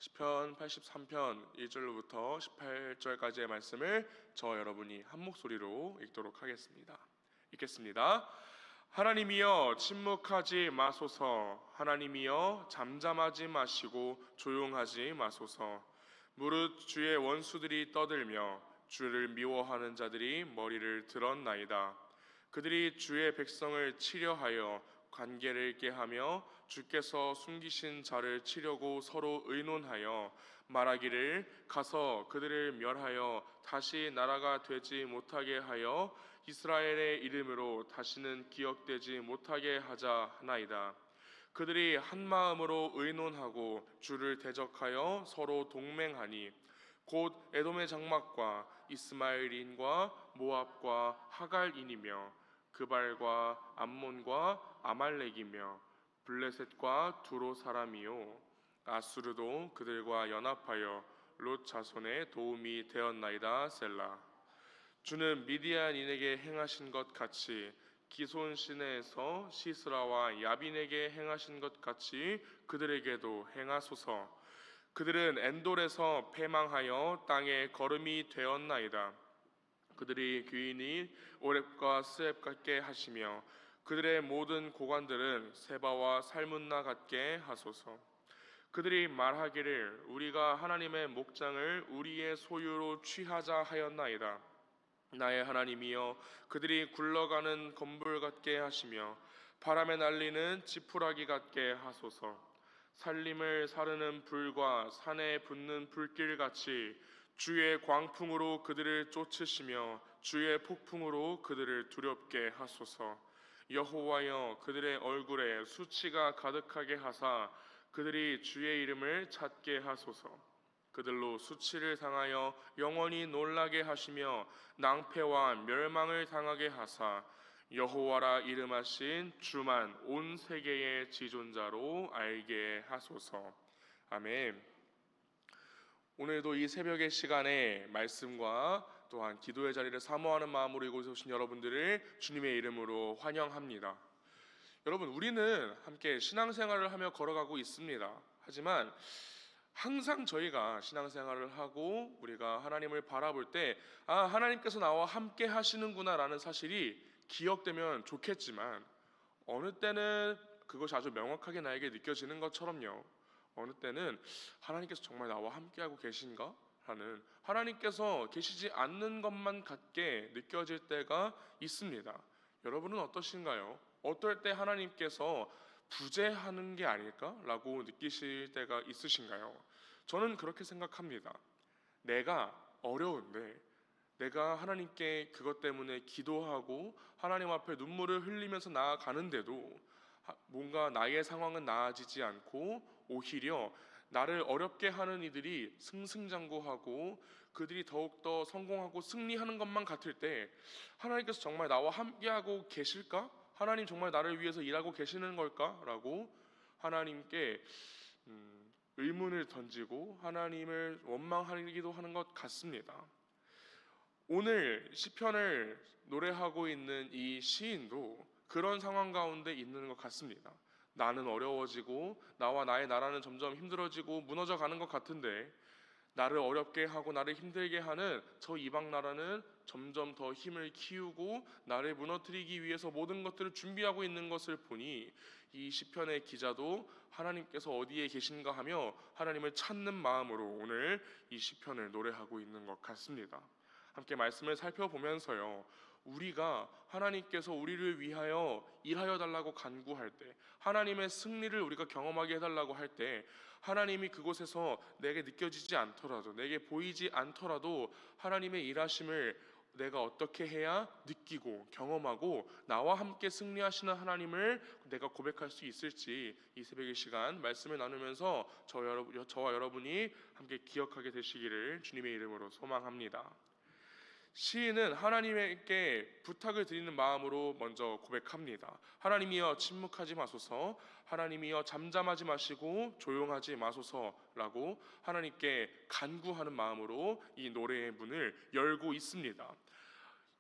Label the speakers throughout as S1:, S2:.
S1: 시편 83편 1절로부터 18절까지의 말씀을 저 여러분이 한 목소리로 읽도록 하겠습니다. 읽겠습니다. 하나님이여 침묵하지 마소서. 하나님이여 잠잠하지 마시고 조용하지 마소서. 무릇 주의 원수들이 떠들며 주를 미워하는 자들이 머리를 들었나이다. 그들이 주의 백성을 치려하여 관계를 깨하며 주께서 숨기신 자를 치려고 서로 의논하여 말하기를 가서 그들을 멸하여 다시 나라가 되지 못하게 하여 이스라엘의 이름으로 다시는 기억되지 못하게 하자 하나이다. 그들이 한 마음으로 의논하고 주를 대적하여 서로 동맹하니 곧 에돔의 장막과 이스마엘인과 모압과 하갈인이며 그발과 암몬과 아말렉이며 블레셋과 두로 사람이요 아수르도 그들과 연합하여 롯 자손의 도움이 되었나이다. 셀라. 주는 미디안인에게 행하신 것 같이 기손 시내에서 시스라와 야빈에게 행하신 것 같이 그들에게도 행하소서. 그들은 엔돌에서 패망하여 땅에 거름이 되었나이다. 그들이 귀인이 오렙과 스렙 같게 하시며 그들의 모든 고관들은 세바와 살문나 같게 하소서. 그들이 말하기를 우리가 하나님의 목장을 우리의 소유로 취하자 하였나이다. 나의 하나님이여 그들이 굴러가는 건불 같게 하시며 바람에 날리는 지푸라기 같게 하소서. 살림을 사르는 불과 산에 붙는 불길같이 주의 광풍으로 그들을 쫓으시며 주의 폭풍으로 그들을 두렵게 하소서. 여호와여 그들의 얼굴에 수치가 가득하게 하사 그들이 주의 이름을 찾게 하소서. 그들로 수치를 당하여 영원히 놀라게 하시며 낭패와 멸망을 당하게 하사 여호와라 이름하신 주만 온 세계의 지존자로 알게 하소서. 아멘. 오늘도 이 새벽의 시간에 말씀과 또한 기도의 자리를 사모하는 마음으로 이곳에 오신 여러분들을 주님의 이름으로 환영합니다. 여러분, 우리는 함께 신앙생활을 하며 걸어가고 있습니다. 하지만 항상 저희가 신앙생활을 하고 우리가 하나님을 바라볼 때 하나님께서 나와 함께 하시는구나 라는 사실이 기억되면 좋겠지만 어느 때는 그것이 아주 명확하게 나에게 느껴지는 것처럼요, 어느 때는 하나님께서 정말 나와 함께하고 계신가? 라는, 하나님께서 계시지 않는 것만 같게 느껴질 때가 있습니다. 여러분은 어떠신가요? 어떨 때 하나님께서 부재하는 게 아닐까? 라고 느끼실 때가 있으신가요? 저는 그렇게 생각합니다. 내가 어려운데, 내가 하나님께 그것 때문에 기도하고 하나님 앞에 눈물을 흘리면서 나아가는데도 뭔가 나의 상황은 나아지지 않고 오히려 나를 어렵게 하는 이들이 승승장구하고 그들이 더욱더 성공하고 승리하는 것만 같을 때 하나님께서 정말 나와 함께하고 계실까? 하나님 정말 나를 위해서 일하고 계시는 걸까? 라고 하나님께 의문을 던지고 하나님을 원망하기도 하는 것 같습니다. 오늘 시편을 노래하고 있는 이 시인도 그런 상황 가운데 있는 것 같습니다. 나는 어려워지고 나와 나의 나라는 점점 힘들어지고 무너져 가는 것 같은데 나를 어렵게 하고 나를 힘들게 하는 저 이방 나라는 점점 더 힘을 키우고 나를 무너뜨리기 위해서 모든 것들을 준비하고 있는 것을 보니 이 시편의 기자도 하나님께서 어디에 계신가 하며 하나님을 찾는 마음으로 오늘 이 시편을 노래하고 있는 것 같습니다. 함께 말씀을 살펴보면서요, 우리가 하나님께서 우리를 위하여 일하여 달라고 간구할 때, 하나님의 승리를 우리가 경험하게 해달라고 할 때, 하나님이 그곳에서 내게 느껴지지 않더라도, 내게 보이지 않더라도 하나님의 일하심을 내가 어떻게 해야 느끼고 경험하고 나와 함께 승리하시는 하나님을 내가 고백할 수 있을지 이 새벽의 시간 말씀을 나누면서 저와 여러분이 함께 기억하게 되시기를 주님의 이름으로 소망합니다. 시인은 하나님께 부탁을 드리는 마음으로 먼저 고백합니다. 하나님이여 침묵하지 마소서, 하나님이여 잠잠하지 마시고 조용하지 마소서라고 하나님께 간구하는 마음으로 이 노래의 문을 열고 있습니다.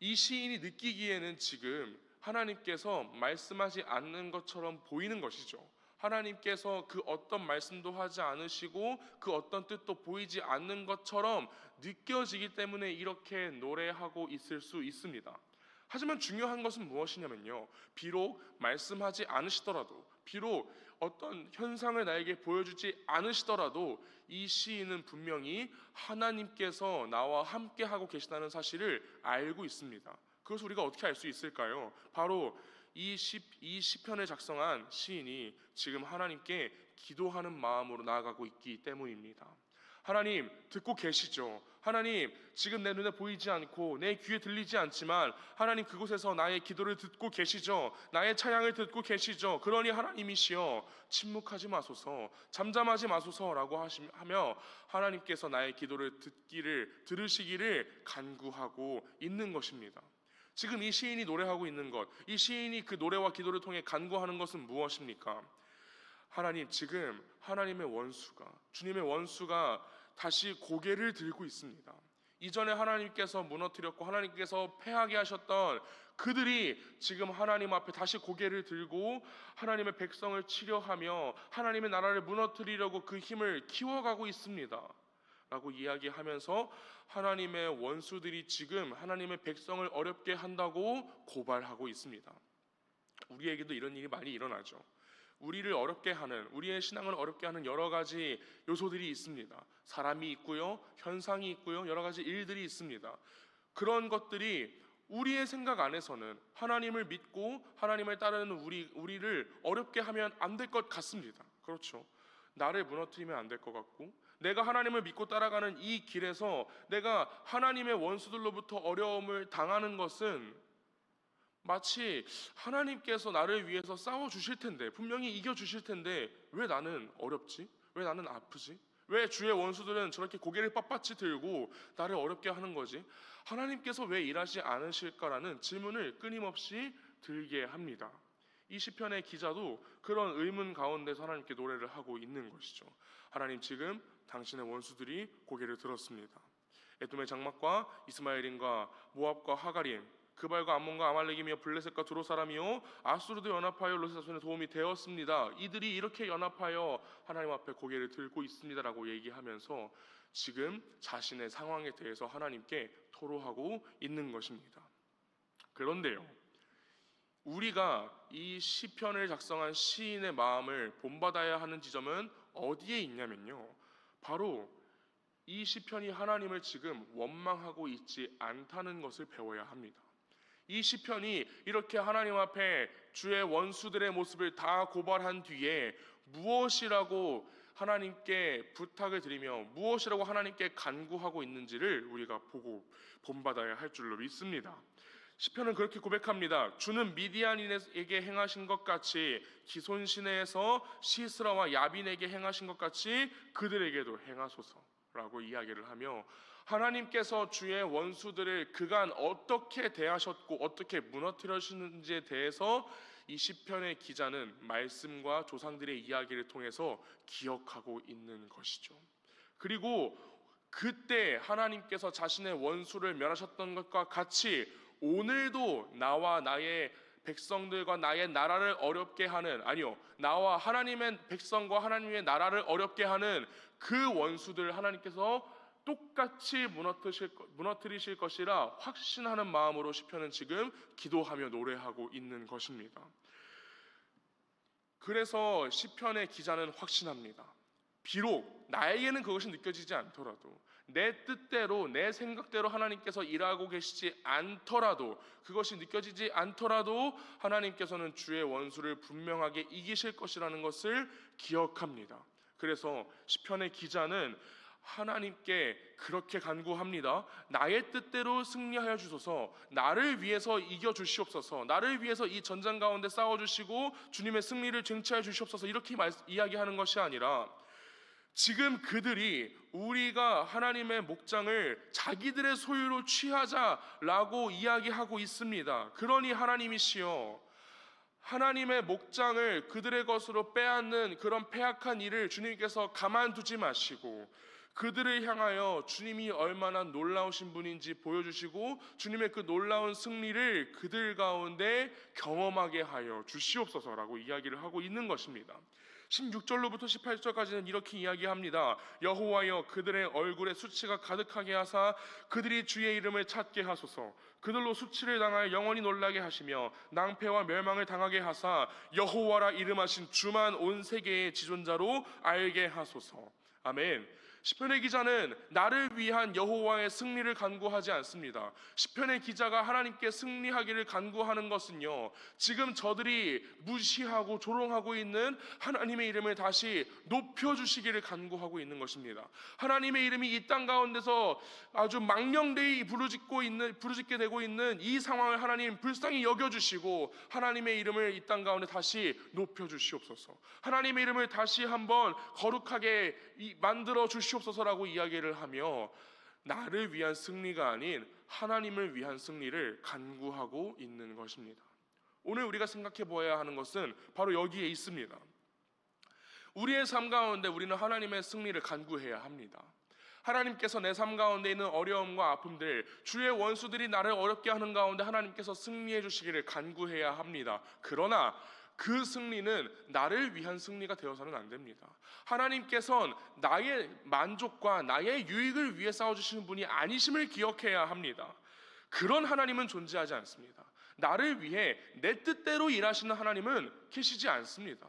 S1: 이 시인이 느끼기에는 지금 하나님께서 말씀하지 않는 것처럼 보이는 것이죠. 하나님께서 그 어떤 말씀도 하지 않으시고 그 어떤 뜻도 보이지 않는 것처럼 느껴지기 때문에 이렇게 노래하고 있을 수 있습니다. 하지만 중요한 것은 무엇이냐면요, 비록 말씀하지 않으시더라도, 비록 어떤 현상을 나에게 보여주지 않으시더라도 이 시인은 분명히 하나님께서 나와 함께 하고 계시다는 사실을 알고 있습니다. 그것을 우리가 어떻게 알 수 있을까요? 바로 이 시편을 작성한 시인이 지금 하나님께 기도하는 마음으로 나아가고 있기 때문입니다. 하나님, 듣고 계시죠? 하나님, 지금 내 눈에 보이지 않고 내 귀에 들리지 않지만 하나님, 그곳에서 나의 기도를 듣고 계시죠? 나의 찬양을 듣고 계시죠? 그러니 하나님이시여, 침묵하지 마소서, 잠잠하지 마소서라고 하며 하나님께서 나의 기도를 들으시기를 간구하고 있는 것입니다. 지금 이 시인이 노래하고 있는 것, 이 시인이 그 노래와 기도를 통해 간구하는 것은 무엇입니까? 하나님, 지금 하나님의 원수가, 주님의 원수가 다시 고개를 들고 있습니다. 이전에 하나님께서 무너뜨렸고 하나님께서 패하게 하셨던 그들이 지금 하나님 앞에 다시 고개를 들고 하나님의 백성을 치려하며 하나님의 나라를 무너뜨리려고 그 힘을 키워가고 있습니다 라고 이야기하면서 하나님의 원수들이 지금 하나님의 백성을 어렵게 한다고 고발하고 있습니다. 우리에게도 이런 일이 많이 일어나죠. 우리를 어렵게 하는, 우리의 신앙을 어렵게 하는 여러 가지 요소들이 있습니다. 사람이 있고요, 현상이 있고요, 여러 가지 일들이 있습니다. 그런 것들이 우리의 생각 안에서는 하나님을 믿고 하나님을 따르는 우리를 어렵게 하면 안 될 것 같습니다. 그렇죠. 나를 무너뜨리면 안 될 것 같고, 내가 하나님을 믿고 따라가는 이 길에서 내가 하나님의 원수들로부터 어려움을 당하는 것은 마치 하나님께서 나를 위해서 싸워주실 텐데, 분명히 이겨주실 텐데 왜 나는 어렵지? 왜 나는 아프지? 왜 주의 원수들은 저렇게 고개를 빳빳이 들고 나를 어렵게 하는 거지? 하나님께서 왜 일하지 않으실까라는 질문을 끊임없이 들게 합니다. 이 시편의 기자도 그런 의문 가운데서 하나님께 노래를 하고 있는 것이죠. 하나님, 지금 당신의 원수들이 고개를 들었습니다. 에돔의 장막과 이스마엘인과 모압과 하가림, 그발과 암몬과 아말렉이며 블레셋과 두로 사람이요 아수르도 연합하여 롯의 자손의 도움이 되었습니다. 이들이 이렇게 연합하여 하나님 앞에 고개를 들고 있습니다라고 얘기하면서 지금 자신의 상황에 대해서 하나님께 토로하고 있는 것입니다. 그런데요, 우리가 이 시편을 작성한 시인의 마음을 본받아야 하는 지점은 어디에 있냐면요, 바로 이 시편이 하나님을 지금 원망하고 있지 않다는 것을 배워야 합니다. 이 시편이 이렇게 하나님 앞에 주의 원수들의 모습을 다 고발한 뒤에 무엇이라고 하나님께 부탁을 드리며 무엇이라고 하나님께 간구하고 있는지를 우리가 보고 본받아야 할 줄로 믿습니다. 시편은 그렇게 고백합니다. 주는 미디안인에게 행하신 것 같이 기손 시내에서 시스라와 야빈에게 행하신 것 같이 그들에게도 행하소서라고 이야기를 하며 하나님께서 주의 원수들을 그간 어떻게 대하셨고 어떻게 무너뜨리시는지에 대해서 이 시편의 기자는 말씀과 조상들의 이야기를 통해서 기억하고 있는 것이죠. 그리고 그때 하나님께서 자신의 원수를 멸하셨던 것과 같이 오늘도 나와 나의 백성들과 나의 나라를 어렵게 하는, 아니요, 나와 하나님의 백성과 하나님의 나라를 어렵게 하는 그 원수들 하나님께서 똑같이 무너뜨리실 것이라 확신하는 마음으로 시편은 지금 기도하며 노래하고 있는 것입니다. 그래서 시편의 기자는 확신합니다. 비록 나에게는 그것이 느껴지지 않더라도, 내 뜻대로 내 생각대로 하나님께서 일하고 계시지 않더라도, 그것이 느껴지지 않더라도 하나님께서는 주의 원수를 분명하게 이기실 것이라는 것을 기억합니다. 그래서 시편의 기자는 하나님께 그렇게 간구합니다. 나의 뜻대로 승리하여 주소서, 나를 위해서 이겨 주시옵소서, 나를 위해서 이 전장 가운데 싸워 주시고 주님의 승리를 쟁취하여 주시옵소서, 이렇게 이야기하는 것이 아니라 지금 그들이 우리가 하나님의 목장을 자기들의 소유로 취하자라고 이야기하고 있습니다. 그러니 하나님이시여, 하나님의 목장을 그들의 것으로 빼앗는 그런 패악한 일을 주님께서 가만두지 마시고 그들을 향하여 주님이 얼마나 놀라우신 분인지 보여주시고 주님의 그 놀라운 승리를 그들 가운데 경험하게 하여 주시옵소서라고 이야기를 하고 있는 것입니다. 16절로부터 18절까지는 이렇게 이야기합니다. 여호와여 그들의 얼굴에 수치가 가득하게 하사 그들이 주의 이름을 찾게 하소서. 그들로 수치를 당하여 영원히 놀라게 하시며 낭패와 멸망을 당하게 하사 여호와라 이름하신 주만 온 세계의 지존자로 알게 하소서. 아멘. 시편의 기자는 나를 위한 여호와의 승리를 간구하지 않습니다. 시편의 기자가 하나님께 승리하기를 간구하는 것은요, 지금 저들이 무시하고 조롱하고 있는 하나님의 이름을 다시 높여주시기를 간구하고 있는 것입니다. 하나님의 이름이 이 땅 가운데서 아주 망령되이 부르짖게 되고 있는 이 상황을 하나님 불쌍히 여겨주시고 하나님의 이름을 이 땅 가운데 다시 높여주시옵소서. 하나님의 이름을 다시 한번 거룩하게 만들어 주시옵소서라고 이야기를 하며 나를 위한 승리가 아닌 하나님을 위한 승리를 간구하고 있는 것입니다. 오늘 우리가 생각해 보아야 하는 것은 바로 여기에 있습니다. 우리의 삶 가운데 우리는 하나님의 승리를 간구해야 합니다. 하나님께서 내 삶 가운데 있는 어려움과 아픔들, 주의 원수들이 나를 어렵게 하는 가운데 하나님께서 승리해 주시기를 간구해야 합니다. 그러나 그 승리는 나를 위한 승리가 되어서는 안 됩니다. 하나님께서는 나의 만족과 나의 유익을 위해 싸워주시는 분이 아니심을 기억해야 합니다. 그런 하나님은 존재하지 않습니다. 나를 위해 내 뜻대로 일하시는 하나님은 계시지 않습니다.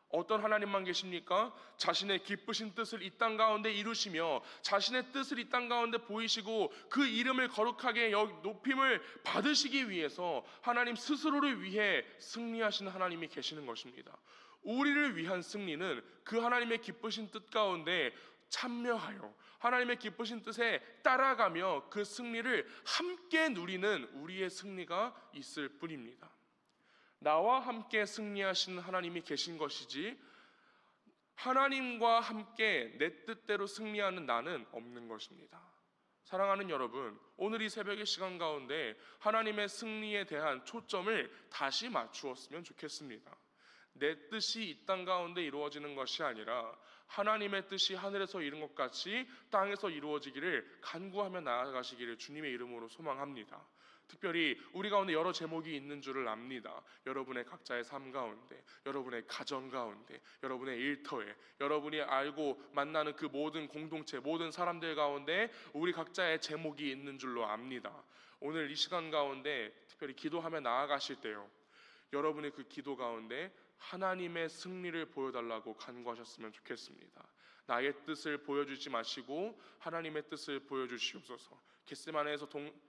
S1: 어떤 하나님만 계십니까? 자신의 기쁘신 뜻을 이 땅 가운데 이루시며 자신의 뜻을 이 땅 가운데 보이시고 그 이름을 거룩하게 높임을 받으시기 위해서 하나님 스스로를 위해 승리하시는 하나님이 계시는 것입니다. 우리를 위한 승리는 그 하나님의 기쁘신 뜻 가운데 참여하여 하나님의 기쁘신 뜻에 따라가며 그 승리를 함께 누리는 우리의 승리가 있을 뿐입니다. 나와 함께 승리하시는 하나님이 계신 것이지 하나님과 함께 내 뜻대로 승리하는 나는 없는 것입니다. 사랑하는 여러분, 오늘 이 새벽의 시간 가운데 하나님의 승리에 대한 초점을 다시 맞추었으면 좋겠습니다. 내 뜻이 이 땅 가운데 이루어지는 것이 아니라 하나님의 뜻이 하늘에서 이룬 것 같이 땅에서 이루어지기를 간구하며 나아가시기를 주님의 이름으로 소망합니다. 특별히 우리 가운데 여러 제목이 있는 줄을 압니다. 여러분의 각자의 삶 가운데, 여러분의 가정 가운데, 여러분의 일터에, 여러분이 알고 만나는 그 모든 공동체, 모든 사람들 가운데 우리 각자의 제목이 있는 줄로 압니다. 오늘 이 시간 가운데 특별히 기도하며 나아가실 때요, 여러분의 그 기도 가운데 하나님의 승리를 보여달라고 간구하셨으면 좋겠습니다. 나의 뜻을 보여주지 마시고 하나님의 뜻을 보여주시옵소서. 겟세마네에서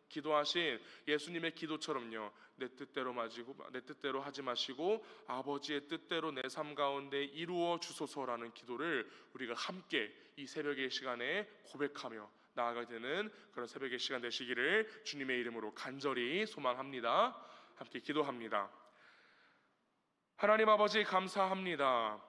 S1: 기도하신 예수님의 기도처럼요, 내 뜻대로 하지 마시고 아버지의 뜻대로 내 삶 가운데 이루어 주소서라는 기도를 우리가 함께 이 새벽의 시간에 고백하며 나아가게 되는 그런 새벽의 시간 되시기를 주님의 이름으로 간절히 소망합니다. 함께 기도합니다. 하나님 아버지, 감사합니다.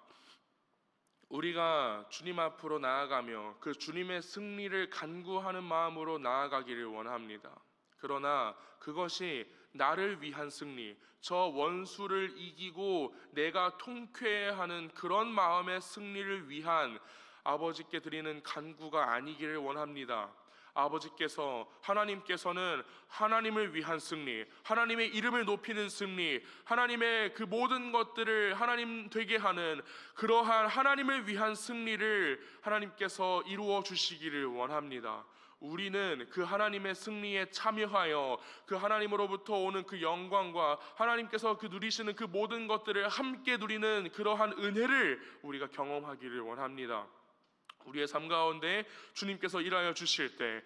S1: 우리가 주님 앞으로 나아가며 그 주님의 승리를 간구하는 마음으로 나아가기를 원합니다. 그러나 그것이 나를 위한 승리, 저 원수를 이기고 내가 통쾌해하는 그런 마음의 승리를 위한 아버지께 드리는 간구가 아니기를 원합니다. 아버지께서, 하나님께서는 하나님을 위한 승리, 하나님의 이름을 높이는 승리, 하나님의 그 모든 것들을 하나님 되게 하는 그러한 하나님을 위한 승리를 하나님께서 이루어 주시기를 원합니다. 우리는 그 하나님의 승리에 참여하여 그 하나님으로부터 오는 그 영광과 하나님께서 그 누리시는 그 모든 것들을 함께 누리는 그러한 은혜를 우리가 경험하기를 원합니다. 우리의 삶 가운데 주님께서 일하여 주실 때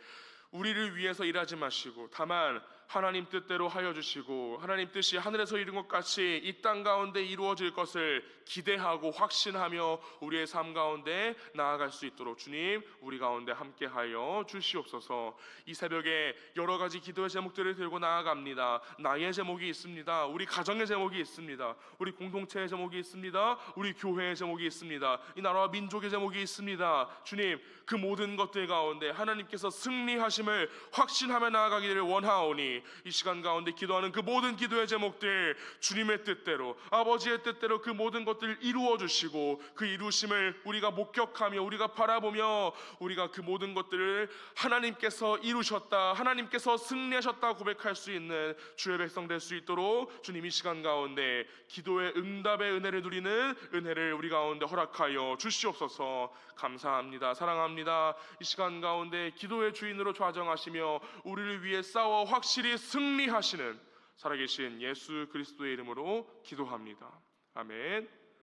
S1: 우리를 위해서 일하지 마시고 다만 하나님 뜻대로 하여 주시고 하나님 뜻이 하늘에서 이룬 것 같이 이 땅 가운데 이루어질 것을 기대하고 확신하며 우리의 삶 가운데 나아갈 수 있도록 주님 우리 가운데 함께하여 주시옵소서. 이 새벽에 여러 가지 기도의 제목들을 들고 나아갑니다. 나의 제목이 있습니다. 우리 가정의 제목이 있습니다. 우리 공동체의 제목이 있습니다. 우리 교회의 제목이 있습니다. 이 나라와 민족의 제목이 있습니다. 주님, 그 모든 것들 가운데 하나님께서 승리하심을 확신하며 나아가기를 원하오니 원하오니 이 시간 가운데 기도하는 그 모든 기도의 제목들 주님의 뜻대로, 아버지의 뜻대로 그 모든 것들을 이루어 주시고 그 이루심을 우리가 목격하며 우리가 바라보며 우리가 그 모든 것들을 하나님께서 이루셨다, 하나님께서 승리하셨다 고백할 수 있는 주의 백성 될 수 있도록 주님 이 시간 가운데 기도의 응답의 은혜를 누리는 은혜를 우리 가운데 허락하여 주시옵소서. 감사합니다. 사랑합니다. 이 시간 가운데 기도의 주인으로 좌정하시며 우리를 위해 싸워 확실히 승리하시는 살아계신 예수 그리스도의 이름으로 기도합니다. 아멘.